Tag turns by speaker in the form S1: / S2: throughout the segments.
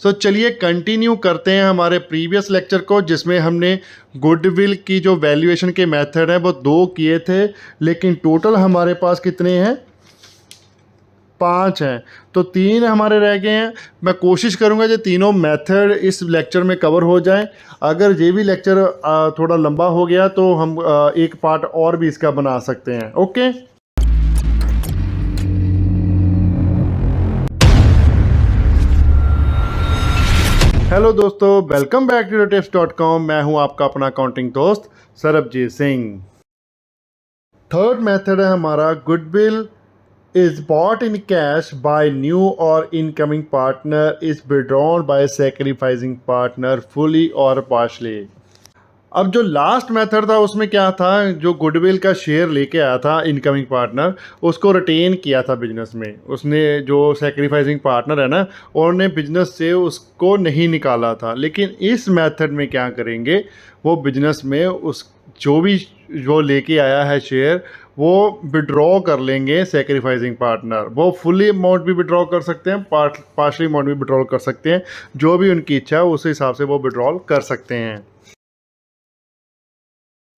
S1: चलिए कंटिन्यू करते हैं हमारे प्रीवियस लेक्चर को, जिसमें हमने गुडविल की जो वैल्यूएशन के मेथड है वो 2 किए थे, लेकिन टोटल हमारे पास कितने हैं? 5 हैं। तो 3 हमारे रह गए हैं। मैं कोशिश करूंगा कि तीनों मेथड इस लेक्चर में कवर हो जाएं। अगर ये भी लेक्चर थोड़ा लंबा हो गया तो हम एक पार्ट और भी इसका बना सकते हैं। ओके, हेलो दोस्तों, वेलकम बैक टू tips.com। मैं हूं आपका अपना अकाउंटिंग दोस्त सरबजीत सिंह। थर्ड मेथड है हमारा goodwill is bought in cash by new or incoming partner is withdrawn by sacrificing partner fully or partially। अब जो लास्ट मेथड था उसमें क्या था, जो गुडविल का शेयर लेके आया था इनकमिंग पार्टनर, उसको रिटेन किया था बिजनेस में। उसने जो सेक्रीफाइसिंग पार्टनर है ना, उन्होंने बिजनेस से उसको नहीं निकाला था। लेकिन इस मेथड में क्या करेंगे, वो बिजनेस में उस जो लेके आया है शेयर, वो विड्रॉ कर लेंगे सेक्रीफाइसिंग पार्टनर। वो फुली अमाउंट भी विड्रॉ कर सकते हैं, पार्शली अमाउंट भी विड्रॉ कर सकते हैं। जो भी उनकी इच्छा है उस हिसाब से वो विड्रॉल कर सकते हैं।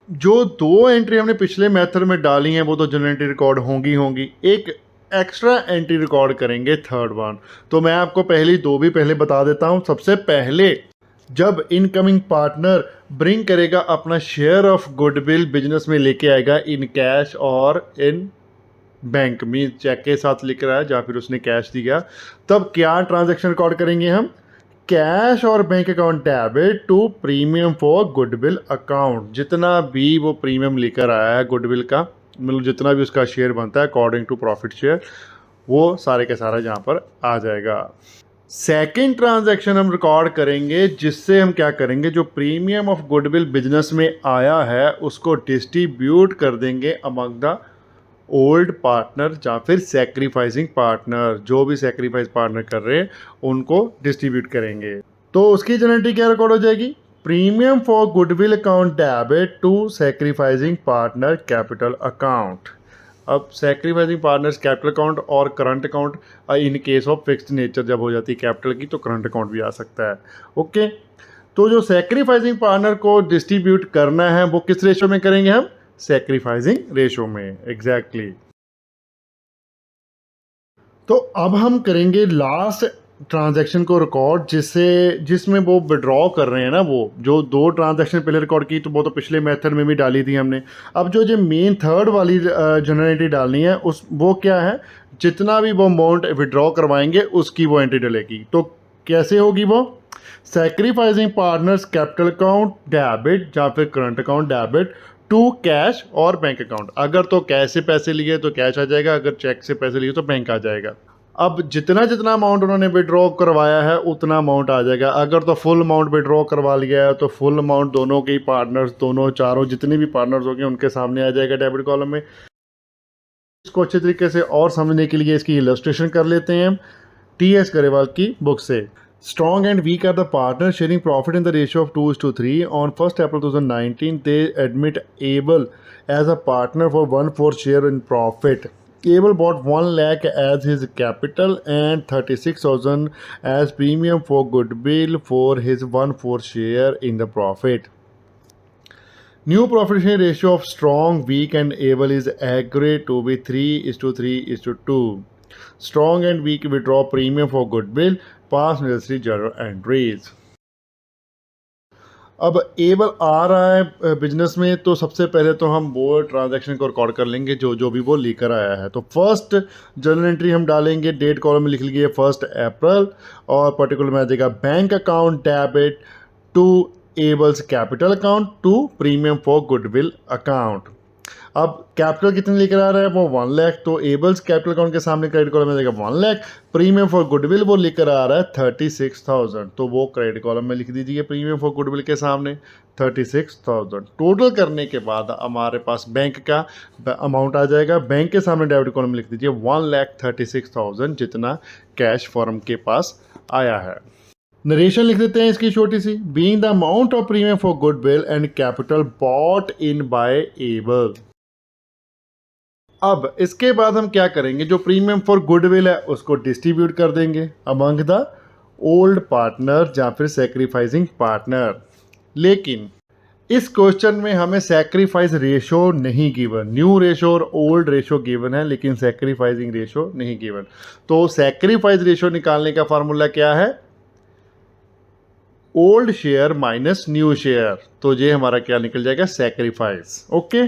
S1: जो 2 एंट्री हमने पिछले मेथड में डाली हैं वो तो जनरल एंट्री रिकॉर्ड होंगी। एक एक्स्ट्रा एंट्री रिकॉर्ड करेंगे थर्ड वन। तो मैं आपको पहली 2 भी पहले बता देता हूं। सबसे पहले जब इनकमिंग पार्टनर ब्रिंग करेगा अपना शेयर ऑफ गुडविल, बिजनेस में लेके आएगा इन कैश और इन बैंक में, चेक के साथ लिख रहा है या फिर उसने कैश दिया, तब क्या ट्रांजैक्शन रिकॉर्ड करेंगे हम? कैश और bank account debit to premium for goodwill account. जितना भी वो प्रीमियम लेकर आया है गुडविल का, मतलब जितना भी उसका शेयर बनता है अकॉर्डिंग टू प्रॉफिट शेयर, वो सारे के सारा यहाँ पर आ जाएगा। सेकेंड ट्रांजैक्शन हम रिकॉर्ड करेंगे, जिससे हम क्या करेंगे, जो प्रीमियम ऑफ गुडविल बिजनेस में आया है उसको डिस्ट्रीब्यूट कर देंगे अमंग द ओल्ड पार्टनर या फिर सेक्रीफाइसिंग पार्टनर। जो भी सेक्रीफाइस पार्टनर कर रहे हैं उनको डिस्ट्रीब्यूट करेंगे। तो उसकी जनरेटी क्या रिकॉर्ड हो जाएगी? Premium for goodwill account debit to sacrificing partner capital account. अब सेक्रीफाइसिंग पार्टनर्स कैपिटल अकाउंट और current account, in case of fixed nature जब हो जाती है कैपिटल की, तो करंट अकाउंट भी आ सकता है। ओके, तो जो सेक्रीफाइसिंग पार्टनर को डिस्ट्रीब्यूट करना है वो किस रेशो में करेंगे हम? सेक्रीफाइसिंग रेशो में। एग्जैक्टली। तो अब हम करेंगे लास्ट ट्रांजैक्शन को रिकॉर्ड, जिसमें वो विड्रॉ कर रहे हैं ना, वो जो 2 ट्रांजैक्शन पहले रिकॉर्ड की तो वो तो पिछले मेथड में भी डाली थी हमने। अब जो मेन थर्ड वाली जनरल एंट्री डालनी है वो क्या है, जितना भी वो अमाउंट विड्रॉ करवाएंगे उसकी वो एंट्री डलेगी। तो कैसे होगी वो? Sacrificing partners capital account debit या फिर current account debit to cash और बैंक अकाउंट। अगर तो कैश से पैसे लिए तो कैश आ जाएगा, अगर चेक से पैसे लिए तो बैंक आ जाएगा। अब जितना अमाउंट उन्होंने विड्रॉ करवाया है उतना अमाउंट आ जाएगा। अगर तो फुल अमाउंट विड्रॉ करवा लिया है तो फुल अमाउंट दोनों के पार्टनर्स, दोनों चारों जितने भी पार्टनर्स होंगे उनके सामने आ जाएगा डेबिट कॉलम में। इसको अच्छे तरीके से और समझने के लिए इसकी इलस्ट्रेशन कर लेते हैं टी.एस. गरेवाल की बुक से। Strong and weak are the partners sharing profit in the ratio of 2:3. On 1st April 2019, they admit Able as a partner for 1/4 share in profit. Able bought 1 lakh as his capital and 36,000 as premium for goodwill for his 1/4 share in the profit. New profit share ratio of Strong, Weak and Able is agreed to be 3:3:2. Strong and weak withdraw premium for goodwill, pass necessary journal entries। अब able आ रहा है business में, तो सबसे पहले तो हम वो ट्रांजैक्शन को रिकॉर्ड कर लेंगे जो भी वो लेकर आया है। तो फर्स्ट जर्नल एंट्री हम डालेंगे, डेट कॉलम में लिख लीजिए 1 अप्रैल, और पर्टिकुलर में आ जाएगा bank account debit to Able's capital account to premium for goodwill account. अब कैपिटल कितने लेकर आ रहा है वो 1 लाख, तो एबल्स कैपिटल अकाउंट के सामने क्रेडिट कॉलम में देगा 1 लाख। प्रीमियम फॉर गुडविल वो लेकर आ रहा है 36,000, तो वो क्रेडिट कॉलम में लिख दीजिए प्रीमियम फॉर गुडविल के सामने 36,000। टोटल करने के बाद हमारे पास बैंक का अमाउंट आ जाएगा, बैंक के सामने डेबिट कॉलम में लिख दीजिए 1,36,000 जितना कैश फर्म के पास आया है। नरेशन लिख देते हैं इसकी छोटी सी, being the amount of premium for goodwill and capital bought in by Able. अब इसके बाद हम क्या करेंगे, जो प्रीमियम फॉर गुडविल है उसको डिस्ट्रीब्यूट कर देंगे अमंग द ओल्ड पार्टनर या फिर सेक्रीफाइसिंग पार्टनर। लेकिन इस क्वेश्चन में हमें सेक्रीफाइस रेशो नहीं गिवन, न्यू रेशो और ओल्ड रेशो गिवन है लेकिन सेक्रीफाइसिंग रेशो नहीं गिवन। तो सेक्रीफाइस रेशो निकालने का फार्मूला क्या है? Old share minus new share. तो ये हमारा क्या निकल जाएगा? सेक्रीफाइस। ओके,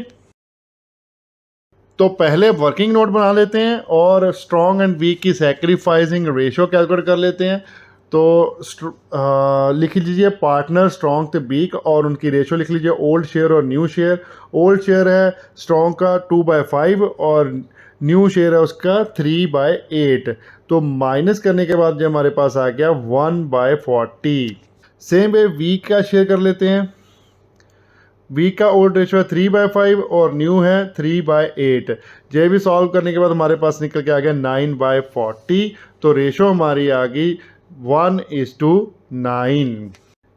S1: तो पहले वर्किंग नोट बना लेते हैं और स्ट्रॉन्ग एंड वीक की सेक्रीफाइसिंग रेशो कैलकुलेट कर लेते हैं। तो लिख लीजिए पार्टनर स्ट्रॉन्ग थे वीक और उनकी रेशो लिख लीजिए ओल्ड शेयर और न्यू शेयर। ओल्ड शेयर है स्ट्रॉन्ग का 2/5 और न्यू शेयर है उसका 3/8। तो माइनस करने के बाद जो हमारे पास आ गया 1/40। सेम वे वीक का शेयर कर लेते हैं। वीक का ओल्ड रेशो है 3/5 और न्यू है 3/8। ये भी सॉल्व करने के बाद हमारे पास निकल के आ गया 9/40। तो रेशो हमारी आ गई 1:9।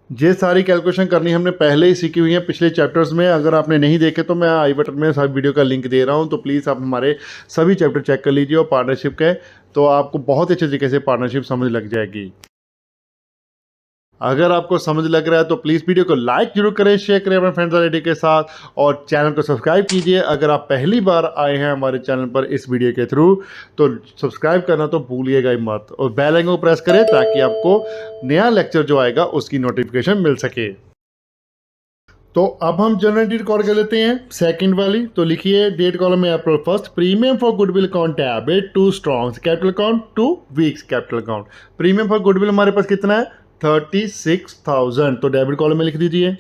S1: ये सारी कैलकुलेशन करनी हमने पहले ही सीखी हुई है पिछले चैप्टर्स में। अगर आपने नहीं देखे तो मैं आई बटन में सभी वीडियो का लिंक दे रहा हूँ, तो प्लीज़ आप हमारे सभी चैप्टर चेक कर लीजिए और पार्टनरशिप के, तो आपको बहुत अच्छे तरीके से पार्टनरशिप समझ लग जाएगी। अगर आपको समझ लग रहा है तो प्लीज़ वीडियो को लाइक जरूर करें, शेयर करें अपने फ्रेंड्स और के साथ और चैनल को सब्सक्राइब कीजिए। अगर आप पहली बार आए हैं हमारे चैनल पर इस वीडियो के थ्रू तो सब्सक्राइब करना तो भूलिएगा ही मत और बेल आइकन को प्रेस करें ताकि आपको नया लेक्चर जो आएगा उसकी नोटिफिकेशन मिल सके। तो अब हम जनरल एंट्री रिकॉर्ड कर लेते हैं सेकंड वाली। तो लिखिए डेट कॉलम में April 1 premium for goodwill account debit to Strong capital account to Weak's capital account. Premium for goodwill हमारे पास कितना है? 36,000। तो डेबिट कॉलम में लिख दीजिए।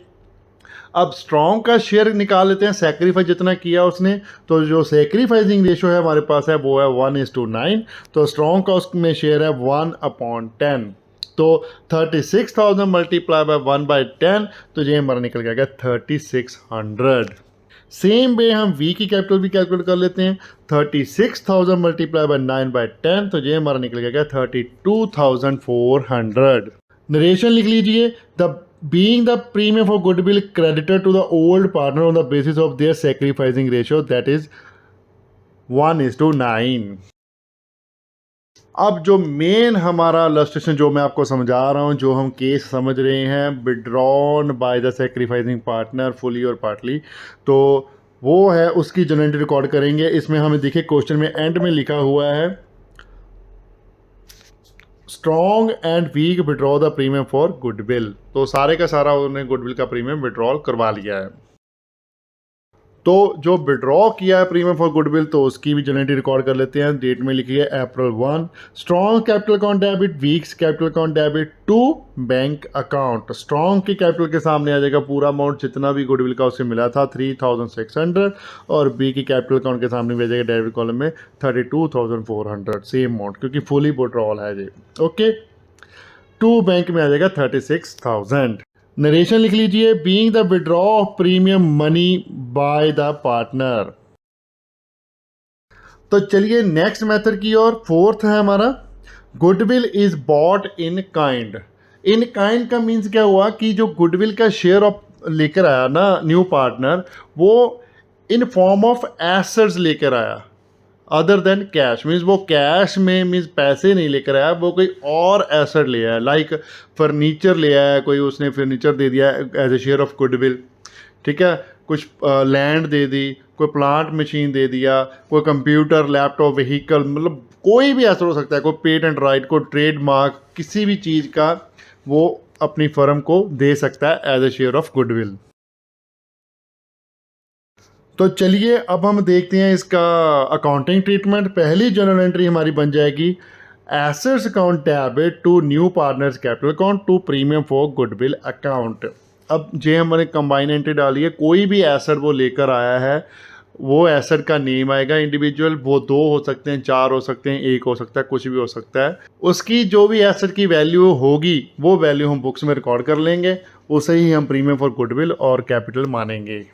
S1: अब स्ट्रॉन्ग का शेयर निकाल लेते हैं, सेक्रीफाइस जितना किया उसने। तो जो सेक्रीफाइसिंग रेशो है हमारे पास है वो है 1:9। तो स्ट्रॉन्ग का उसमें शेयर है 1/10। तो 36,000 मल्टीप्लाई बाय 1/10, तो ये हमारा निकल गया 3600। सेम वे हम वी की कैपिटल भी कैलकुलेट कर लेते हैं। 36,000 मल्टीप्लाई बाय 9/10, तो ये हमारा निकल गया 32,400। नरेशन लिख लीजिए। The being the premium for goodwill credited to the old partner on the basis of their sacrificing ratio that is 1:9। अब जो मेन हमारा इलस्ट्रेशन जो मैं आपको समझा रहा हूँ, जो हम केस समझ रहे हैं withdrawn by the sacrificing partner fully और पार्टली, तो वो है उसकी जनरल एंट्री रिकॉर्ड करेंगे। इसमें हमें देखिए क्वेश्चन में एंड में लिखा हुआ है Strong and Weak withdraw the premium for goodwill. तो सारे का सारा उन्होंने गुडविल का प्रीमियम विड्रॉल करवा लिया है। तो जो विड्रॉ किया है प्रीमियम फॉर गुडविल तो उसकी भी जनरल एंट्री रिकॉर्ड कर लेते हैं। डेट में लिखिए April 1। Strong capital account debit Weak's capital account debit to bank account. Strong की कैपिटल के सामने आ जाएगा पूरा अमाउंट जितना भी गुडविल का उसे मिला था 3,600 और बी की कैपिटल अकाउंट के सामने भेजेगा डेबिट कॉलम में 32,400 सेम अमाउंट क्योंकि फुली विड्रॉल है ये। ओके, टू बैंक में आ जाएगा 36,000। नरेशन लिख लीजिए being the withdraw of premium money by the partner. तो चलिए नेक्स्ट मेथड की और फोर्थ है हमारा goodwill is bought in kind. In kind का मीन्स क्या हुआ कि जो गुडविल का शेयर ऑफ लेकर आया ना न्यू पार्टनर, वो इन फॉर्म ऑफ एसेट्स लेकर आया अदर देन कैश। मीन्स वो कैश में मीन्स पैसे नहीं लेकर आया, वो कोई और एसेट ले आया, लाइक फर्नीचर ले आया, कोई उसने फर्नीचर दे दिया as a share of goodwill, ठीक है, कुछ लैंड दे दी, कोई प्लांट मशीन दे दिया, कोई कंप्यूटर लैपटॉप व्हीकल, मतलब कोई भी एसेट हो सकता है, कोई पेटेंट राइट, कोई ट्रेडमार्क, किसी भी चीज़ का वो अपनी फर्म को दे सकता है as a share of goodwill. तो चलिए अब हम देखते हैं इसका अकाउंटिंग ट्रीटमेंट। पहली जनरल एंट्री हमारी बन जाएगी assets account debit to new partners capital account to premium for goodwill account. अब जे हमने कंबाइन एंट्री डाली है, कोई भी एसेट वो लेकर आया है वो एसेट का नेम आएगा इंडिविजुअल, वो 2 हो सकते हैं, 4 हो सकते हैं, 1 हो सकता है, कुछ भी हो सकता है। उसकी जो भी एसेट की वैल्यू होगी वो वैल्यू हम बुक्स में रिकॉर्ड कर लेंगे, उसे ही हम प्रीमियम फॉर गुडविल और कैपिटल मानेंगे।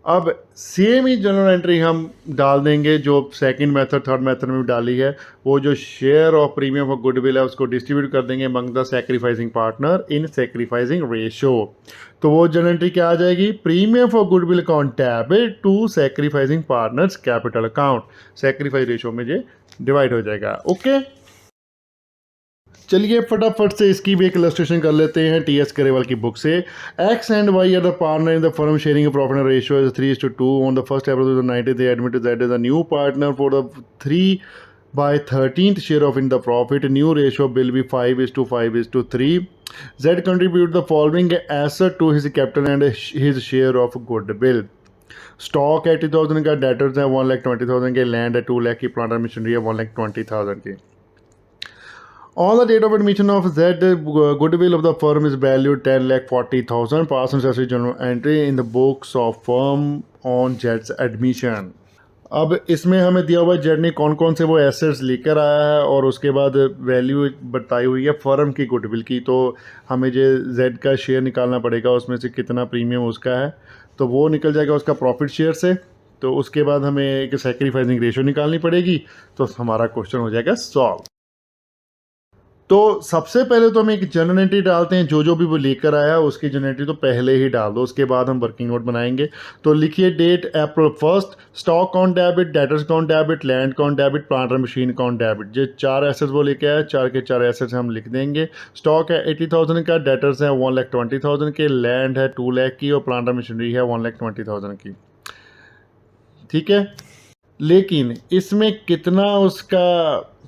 S1: अब सेम ही जनरल एंट्री हम डाल देंगे जो सेकंड मेथड थर्ड मेथड में भी डाली है। वो जो share of premium of goodwill है उसको डिस्ट्रीब्यूट कर देंगे among the sacrificing partner in sacrificing ratio. तो वो जनरल एंट्री क्या आ जाएगी? Premium for goodwill account debit to sacrificing partners capital account. Sacrifice ratio में ये डिवाइड हो जाएगा। ओके, चलिए फटाफट से इसकी भी एक इलस्ट्रेशन कर लेते हैं टीएस करेवाल की बुक से। X and Y are the partner in the firm sharing profit and ratio is 3:2 on the 1st April 2019 they admitted that is a new partner for the 3/13th share of in the profit. New ratio will be 5:5:3. Z contribute the following asset to his capital and his share of goodwill. Stock 80,000 का, debtors है 1,20,000 के, land है 2 लाख की, plant and machinery है 1,20,000 की। On the date of admission of Z, goodwill of the firm is valued 10,40,000. Pass and necessary journal entry in the books of firm on Z's admission. अब इसमें हमें दिया हुआ है जेड ने कौन कौन से वो एसेट्स लेकर आया है और उसके बाद वैल्यू बताई हुई है फर्म की गुडविल की। तो हमें जो जेड का शेयर निकालना पड़ेगा उसमें से कितना प्रीमियम उसका है, तो वो निकल जाएगा उसका प्रॉफिट शेयर से। तो उसके बाद हमें एक सैक्रिफाइसिंग रेशियो निकालनी पड़ेगी, तो हमारा क्वेश्चन हो जाएगा सॉल्व। तो सबसे पहले तो हम एक जनरल एंट्री डालते हैं, जो भी वो लेकर आया उसकी जनरल एंट्री तो पहले ही डाल दो, उसके बाद हम वर्किंग नोट बनाएंगे। तो लिखिए date April 1st, stock account debit, debtors account debit, land account debit, plant और मशीन काउंट डेबिट। जो 4 एसेट्स वो लेके आया, 4 के 4 एसेट्स हम लिख देंगे। स्टॉक है 80,000 का, डेटर्स है 1,20,000 के, लैंड है 2 लाख की और प्लांट और मशीनरी है 1,20,000 की। ठीक है, लेकिन इसमें कितना उसका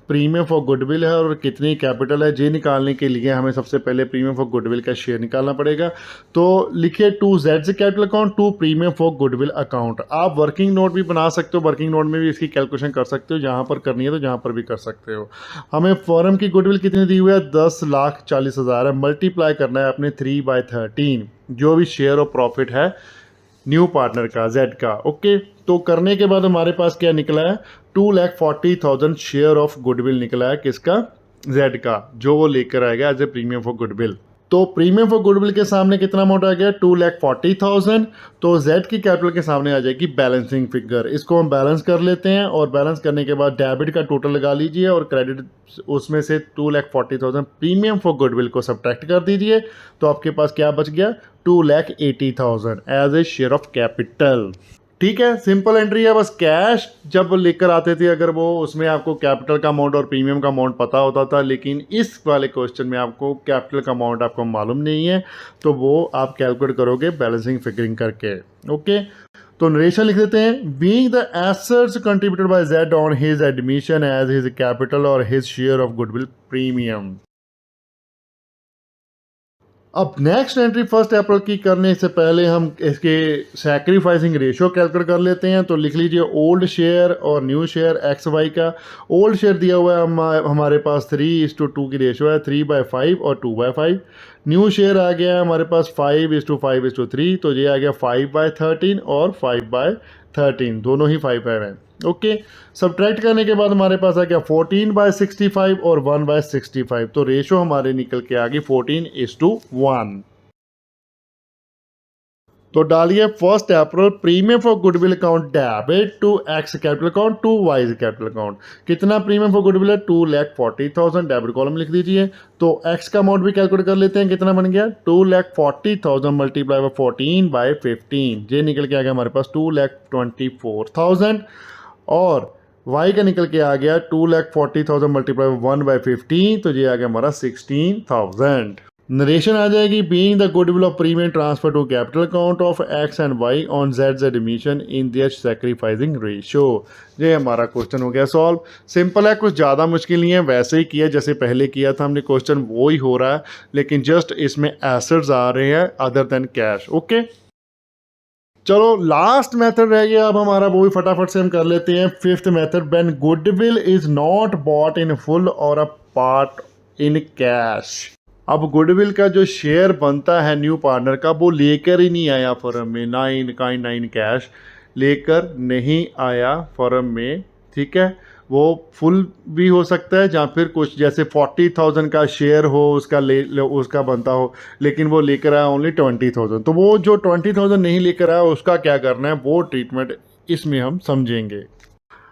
S1: प्रीमियम फॉर गुडविल है और कितनी कैपिटल है, जे निकालने के लिए हमें सबसे पहले प्रीमियम फॉर गुडविल का शेयर निकालना पड़ेगा। तो लिखिए 2 Z capital account, 2 premium for goodwill account. आप वर्किंग नोट भी बना सकते हो, वर्किंग नोट में भी इसकी कैलकुलेशन कर सकते हो, जहाँ पर करनी है तो जहाँ पर भी कर सकते हो। हमें फर्म की गुडविल कितनी दी हुई है, 10,40,000 है। मल्टीप्लाई करना है अपने 3/13 जो भी शेयर ऑफ प्रॉफिट है न्यू पार्टनर का, जेड का। ओके, तो करने के बाद हमारे पास क्या निकला है, 2,40,000 शेयर ऑफ गुडविल निकला है, किसका, जेड का, जो वो लेकर आएगा as a premium for goodwill. तो प्रीमियम फॉर गुडविल के सामने कितना अमाउंट आ गया, 2,40,000। तो जेड की कैपिटल के सामने आ जाएगी बैलेंसिंग फिगर। इसको हम बैलेंस कर लेते हैं और बैलेंस करने के बाद डेबिट का टोटल लगा लीजिए और क्रेडिट उसमें से 2,40,000 प्रीमियम फॉर गुडविल को सब्ट्रैक्ट कर दीजिए। तो आपके पास क्या बच गया, 2,80,000 as a share of capital. ठीक है, सिंपल एंट्री है। बस कैश जब लेकर आते थे अगर वो, उसमें आपको कैपिटल का अमाउंट और प्रीमियम का अमाउंट पता होता था, लेकिन इस वाले क्वेश्चन में आपको कैपिटल का अमाउंट आपको मालूम नहीं है, तो वो आप कैलकुलेट करोगे बैलेंसिंग फिगरिंग करके। ओके, तो नरेशन लिख देते हैं, being the assets contributed by Z on his admission as his capital और his share of goodwill premium. अब नेक्स्ट एंट्री 1 अप्रैल की करने से पहले हम इसके सैक्रिफाइसिंग रेशियो कैलकुलेट कर लेते हैं। तो लिख लीजिए ओल्ड शेयर और न्यू शेयर एक्स वाई का। ओल्ड शेयर दिया हुआ है हमारे पास 3:2 की रेशियो है, 3/5 और 2/5। न्यू शेयर आ गया है हमारे पास 5:5:3, तो ये आ गया 5/13 और 5/13, दोनों ही 5/5 हैं। ओके, सब्ट्रैक्ट करने के बाद हमारे पास आ गया 14/65 और 1/65, तो रेशो हमारे निकल के आ गई 14:1। तो डालिए 1 अप्रैल premium for goodwill account debit to X capital account to Y capital account. कितना प्रीमियम फॉर गुडविल है, 2,40,000, डेबिट कॉलम लिख दीजिए। तो एक्स का अमाउंट भी कैलकुलेट कर लेते हैं, कितना बन गया, 2,40,000 मल्टीप्लाई बाय 14/15, ये निकल के आ गया हमारे पास 2,24,000। और y का निकल के आ गया 2,40,000 मल्टीप्लाई 1/15, तो ये आ गया हमारा 16,000। नरेशन आ जाएगी, being the goodwill of premium transfer to capital account of X and Y on जेड्स admission in their sacrificing ratio. ये हमारा क्वेश्चन हो गया सॉल्व। सिंपल है, कुछ ज़्यादा मुश्किल नहीं है, वैसे ही किया जैसे पहले किया था हमने, क्वेश्चन वो ही हो रहा है, लेकिन जस्ट इसमें एसेट्स आ रहे हैं अदर देन कैश। ओके, चलो लास्ट मेथड रह गया अब हमारा, वो भी फटाफट से हम कर लेते हैं। 5th method, when goodwill is not bought in full और अ पार्ट इन कैश। अब गुडविल का जो शेयर बनता है न्यू पार्टनर का, वो लेकर ही नहीं आया फर्म में, 9 कैश लेकर नहीं आया फर्म में। ठीक है, वो फुल भी हो सकता है, जहाँ फिर कुछ जैसे 40,000 का शेयर हो उसका उसका बनता हो, लेकिन वो लेकर आया ओनली 20,000। तो वो जो 20,000 नहीं लेकर आया उसका क्या करना है, वो ट्रीटमेंट इसमें हम समझेंगे।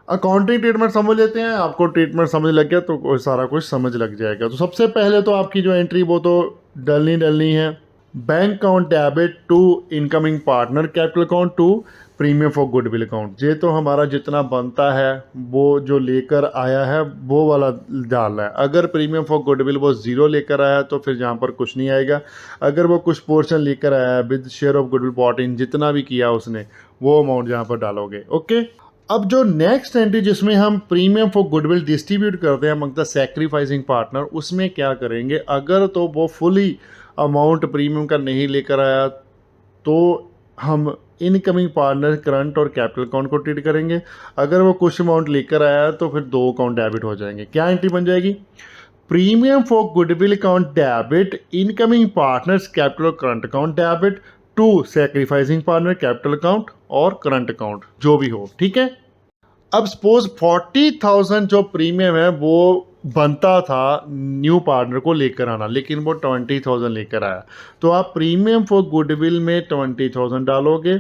S1: अकाउंटिंग ट्रीटमेंट समझ लेते हैं। आपको ट्रीटमेंट समझ लग गया तो सारा कुछ समझ लग जाएगा। तो सबसे पहले तो आपकी जो एंट्री वो तो डलनी है, bank account debit to incoming partner capital account to premium for goodwill account, ये तो हमारा जितना बनता है वो जो लेकर आया है वो वाला डालना है। अगर प्रीमियम फॉर गुडविल वो ज़ीरो लेकर आया तो फिर यहाँ पर कुछ नहीं आएगा। अगर वो कुछ पोर्शन लेकर आया है with share of goodwill brought in, जितना भी किया उसने, वो अमाउंट यहाँ पर डालोगे। ओके, अब जो नेक्स्ट एंट्री जिसमें हम प्रीमियम फॉर गुडविल डिस्ट्रीब्यूट करते हैं अमंग द सैक्रिफाइसिंग पार्टनर, उसमें क्या करेंगे, अगर तो वो फुली अमाउंट प्रीमियम का नहीं लेकर आया तो हम इनकमिंग पार्टनर करंट और कैपिटल अकाउंट को ट्रीट करेंगे। अगर वो कुछ अमाउंट लेकर आया तो फिर दो अकाउंट डेबिट हो जाएंगे। क्या एंट्री बन जाएगी, premium for goodwill account debit, incoming partners capital और current account debit to sacrificing partner capital account और करंट अकाउंट जो भी हो। ठीक है, अब सपोज 40,000 जो प्रीमियम है वो बनता था न्यू पार्टनर को लेकर आना, लेकिन वो 20,000 लेकर आया, तो आप प्रीमियम फॉर गुडविल में 20,000 डालोगे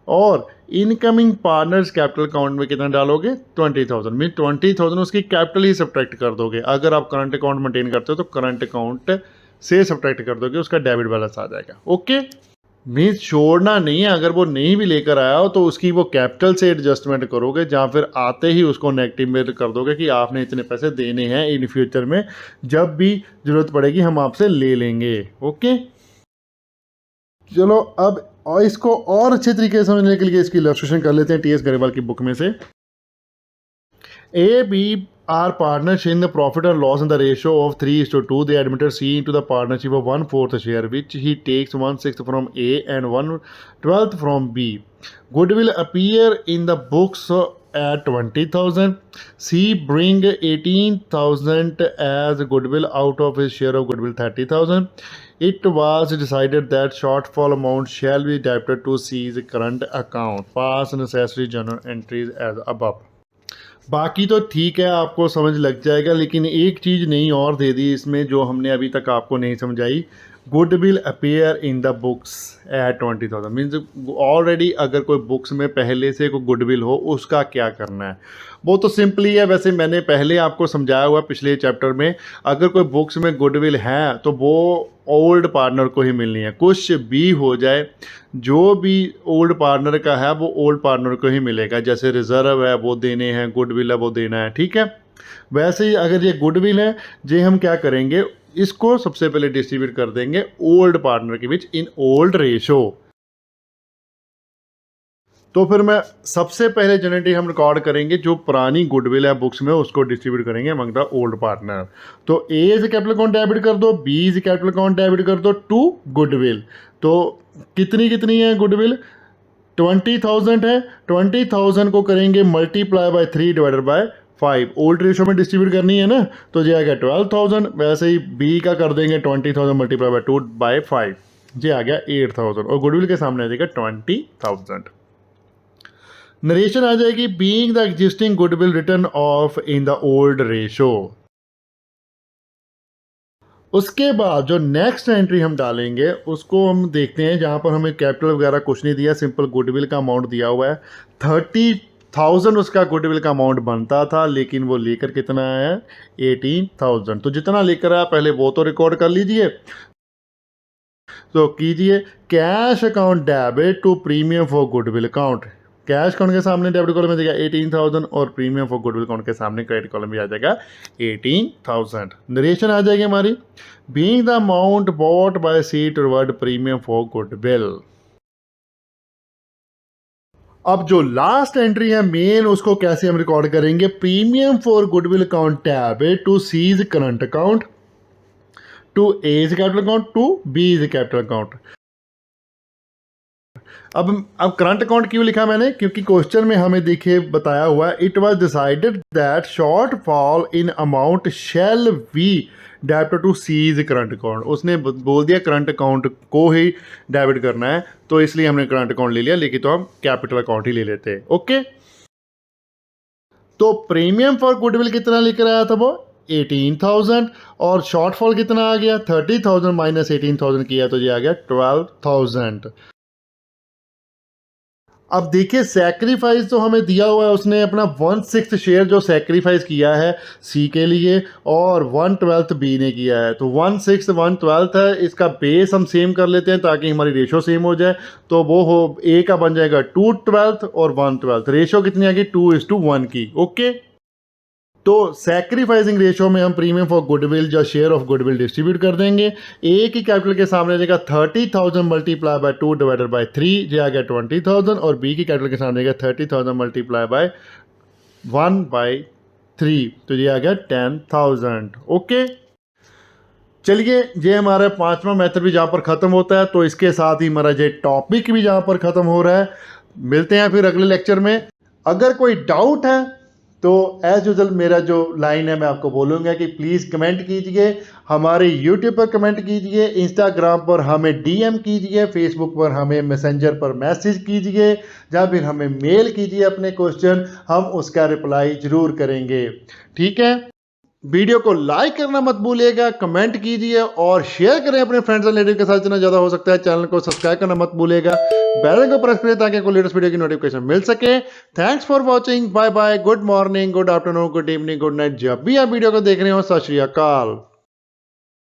S1: और इनकमिंग पार्टनर्स कैपिटल अकाउंट में कितना डालोगे, 20,000 मीन 20,000 उसकी कैपिटल ही सब्ट्रैक्ट कर दोगे। अगर आप करंट अकाउंट मेंटेन करते हो तो करंट अकाउंट से सब्ट्रैक्ट कर दोगे, उसका डेबिट बैलेंस आ जाएगा। ओके, मीन्स छोड़ना नहीं है, अगर वो नहीं भी लेकर आया हो तो उसकी वो कैपिटल से एडजस्टमेंट करोगे, जहाँ फिर आते ही उसको नेगेटिव में कर दोगे कि आपने इतने पैसे देने हैं, इन फ्यूचर में जब भी ज़रूरत पड़ेगी हम आपसे ले लेंगे। ओके, चलो अब और इसको और अच्छे तरीके से समझने के लिए इसकी इलस्ट्रेशन कर लेते हैं टी एस गरेवाल की बुक में से। A, B are partners in the profit or loss in the ratio of 3:2. They admitted C into the partnership of 1/4 share, which he takes 1/6 from A and 1/12 from B. Goodwill appear in the books at 20,000. C bring 18,000 as goodwill out of his share of goodwill 30,000. It was decided that shortfall amount shall be debited to C's current account. Pass necessary journal entries as above. बाकी तो ठीक है, आपको समझ लग जाएगा, लेकिन एक चीज़ नहीं और दे दी इसमें जो हमने अभी तक आपको नहीं समझाई। Goodwill appear in the books at 20,000 means already अगर कोई बुक्स में पहले से कोई गुडविल हो उसका क्या करना है, वो तो सिंपली है। वैसे मैंने पहले आपको समझाया हुआ पिछले चैप्टर में, अगर कोई बुक्स में गुडविल है तो वो ओल्ड पार्टनर को ही मिलनी है, कुछ भी हो जाए जो भी ओल्ड पार्टनर का है वो ओल्ड पार्टनर को ही मिलेगा। जैसे रिजर्व है वो देने हैं, गुडविल है वो देना है, ठीक है। वैसे ही अगर ये गुडविल है जे हम क्या करेंगे, इसको सबसे पहले डिस्ट्रीब्यूट कर देंगे ओल्ड पार्टनर के बीच इन ओल्ड रेशो। तो फिर मैं सबसे पहले जनरेटी हम रिकॉर्ड करेंगे जो पुरानी गुडविल है बुक्स में, उसको डिस्ट्रीब्यूट करेंगे अमंग द ओल्ड पार्टनर। तो A's capital account debit कर दो, B's capital account debit कर दो टू गुडविल। तो कितनी कितनी है गुडविल, 20,000 है, 20,000 को करेंगे multiply by 3 divided by 5, old ratio में डिस्ट्रीब्यूट करनी है ना, तो ये आ गया 12,000। वैसे ही बी का कर देंगे 20,000 मल्टीप्लाई बाय 2 बाय 5, ये आ गया 8,000 और गुडविल के सामने आ जाएगा 20,000। नरेशन आ जाएगी being the existing goodwill return of in the old ratio. उसके बाद जो नेक्स्ट एंट्री हम डालेंगे उसको हम देखते हैं, जहाँ पर हमें कैपिटल वगैरह कुछ नहीं दिया, सिंपल गुडविल का अमाउंट दिया हुआ है 30,000 उसका गुडविल का अमाउंट बनता था, लेकिन वो लेकर कितना आया है 18,000। तो जितना लेकर आया पहले वो तो रिकॉर्ड कर लीजिए। तो कीजिए cash account debit to premium for goodwill account. Cash account के सामने डेबिट कॉलम में जाएगा 18,000 और प्रीमियम फॉर गुडविल अकाउंट के सामने क्रेडिट कॉलम में आ जाएगा 18,000। नरेशन आ जाएगी हमारी being the amount bought by C toward premium for goodwill. अब जो लास्ट एंट्री है मेन, उसको कैसे हम रिकॉर्ड करेंगे, premium for goodwill account debit to C's current account to A's capital account to B's capital account. अब current account क्यों लिखा मैंने, क्योंकि क्वेश्चन में हमें देखिए बताया हुआ है it was decided that shortfall in amount shall be debit to C's current account. उसने बोल दिया करंट अकाउंट को ही डेबिट करना है, तो इसलिए हमने करंट अकाउंट ले लिया, लेकिन तो हम कैपिटल अकाउंट ही ले लेते। ओके, तो प्रीमियम फॉर गुडविल कितना लेकर आया था वो 18,000 और शॉर्टफॉल कितना आ गया 30,000 माइनस 18,000 किया तो ये आ गया 12,000। अब देखिए सैक्रिफाइस तो हमें दिया हुआ है, उसने अपना 1/6 शेयर जो सैक्रिफाइस किया है सी के लिए और 1/12 बी ने किया है। तो 1/6 1/12 है, इसका बेस हम सेम कर लेते हैं ताकि हमारी रेशो सेम हो जाए। तो वो हो ए का बन जाएगा 2/12 और 1/12, रेशो कितनी आ गई 2:1 की। ओके, तो सैक्रिफाइसिंग रेशियो में हम प्रीमियम फॉर गुडविल या शेयर ऑफ गुडविल डिस्ट्रीब्यूट कर देंगे। ए की कैपिटल के सामने आ जाएगा 30,000 मल्टीप्लाई बाय 2 डिवाइडेड बाय 3, जो आ गया 20,000, और बी की कैपिटल के सामने आ गया 30,000 मल्टीप्लाई बाय 1/3, तो ये आ गया 10,000। ओके, चलिए ये हमारा 5वां मेथड भी जहाँ पर ख़त्म होता है, तो इसके साथ ही हमारा ये टॉपिक भी जहाँ पर ख़त्म हो रहा है। मिलते हैं फिर अगले लेक्चर में। अगर कोई डाउट है तो एज यूजल मेरा जो लाइन है मैं आपको बोलूँगा कि प्लीज़ कमेंट कीजिए, हमारे यूट्यूब पर कमेंट कीजिए, इंस्टाग्राम पर हमें डीएम कीजिए, फेसबुक पर हमें मैसेंजर पर मैसेज कीजिए, या फिर हमें मेल कीजिए अपने क्वेश्चन, हम उसका रिप्लाई ज़रूर करेंगे। ठीक है, वीडियो को लाइक करना मत भूलिएगा, कमेंट कीजिए और शेयर करें अपने फ्रेंड्स एंड रिलेटिव के साथ जितना ज़्यादा हो सकता है। चैनल को सब्सक्राइब करना मत भूलिएगा, बेल आइकन को प्रेस करें ताकि आपको लेटेस्ट वीडियो की नोटिफिकेशन मिल सके। Thanks for watching, bye bye, good morning, good afternoon, good evening, good night, जब भी आप वीडियो को देख रहे हो। सत श्री अकाल।